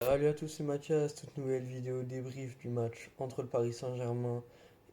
Salut à tous, c'est Mathias, toute nouvelle vidéo débrief du match entre le Paris Saint-Germain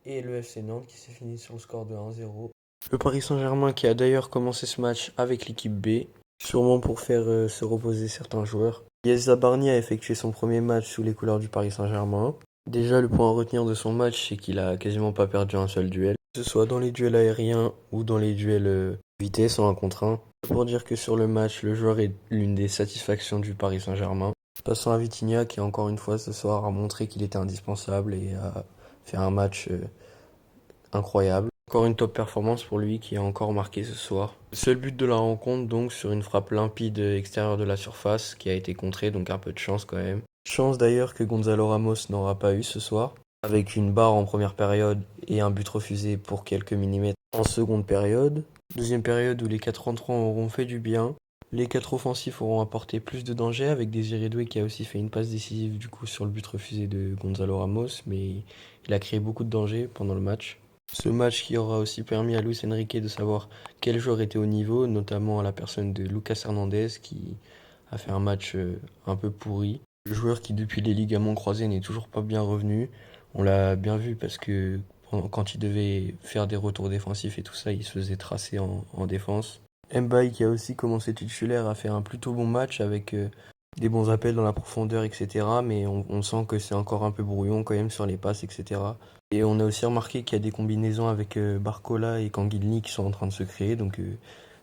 et le FC Nantes qui s'est fini sur le score de 1-0. Le Paris Saint-Germain qui a d'ailleurs commencé ce match avec l'équipe B, sûrement pour faire se reposer certains joueurs. Yesa Barni a effectué son premier match sous les couleurs du Paris Saint-Germain. Déjà, le point à retenir de son match, c'est qu'il a quasiment pas perdu un seul duel, que ce soit dans les duels aériens ou dans les duels vitesse en 1 contre 1. Pour dire que sur le match, le joueur est l'une des satisfactions du Paris Saint-Germain. Passons à Vitinha qui encore une fois ce soir a montré qu'il était indispensable et a fait un match incroyable. Encore une top performance pour lui qui a encore marqué ce soir. Le seul but de la rencontre donc sur une frappe limpide extérieure de la surface qui a été contrée, donc un peu de chance quand même. Chance d'ailleurs que Gonzalo Ramos n'aura pas eu ce soir, avec une barre en première période et un but refusé pour quelques millimètres en seconde période. Deuxième période où les 4 rentrants auront fait du bien. Les 4 offensifs auront apporté plus de danger avec Désiré Doué qui a aussi fait une passe décisive du coup sur le but refusé de Gonzalo Ramos, mais il a créé beaucoup de danger pendant le match. Ce match qui aura aussi permis à Luis Enrique de savoir quel joueur était au niveau, notamment à la personne de Lucas Hernandez qui a fait un match un peu pourri. Le joueur qui depuis les ligaments croisés n'est toujours pas bien revenu. On l'a bien vu parce que quand il devait faire des retours défensifs et tout ça, il se faisait tracer en défense. Mbaye qui a aussi commencé titulaire a fait un plutôt bon match avec des bons appels dans la profondeur, etc. Mais on sent que c'est encore un peu brouillon quand même sur les passes, etc. Et on a aussi remarqué qu'il y a des combinaisons avec Barcola et Kangilny qui sont en train de se créer, donc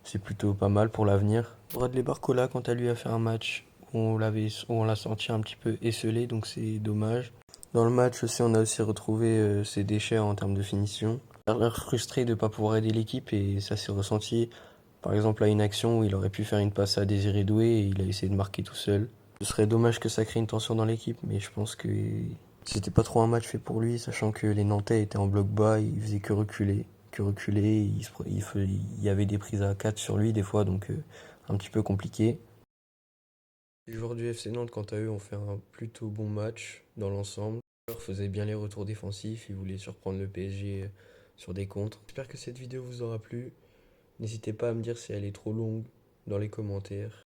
c'est plutôt pas mal pour l'avenir. Bradley Barcola, quant à lui, a fait un match où on l'a senti un petit peu esselé, donc c'est dommage. Dans le match aussi, on a aussi retrouvé ses déchets en termes de finition. Il a l'air frustré de ne pas pouvoir aider l'équipe et ça s'est ressenti par exemple à une action où il aurait pu faire une passe à Désiré Doué et il a essayé de marquer tout seul. Ce serait dommage que ça crée une tension dans l'équipe, mais je pense que c'était pas trop un match fait pour lui, sachant que les Nantais étaient en bloc bas, ils faisaient que reculer, il y avait des prises à 4 sur lui des fois, donc un petit peu compliqué. Les joueurs du FC Nantes, quant à eux, ont fait un plutôt bon match dans l'ensemble. Les joueurs faisaient bien les retours défensifs, ils voulaient surprendre le PSG sur des contres. J'espère que cette vidéo vous aura plu. N'hésitez pas à me dire si elle est trop longue dans les commentaires.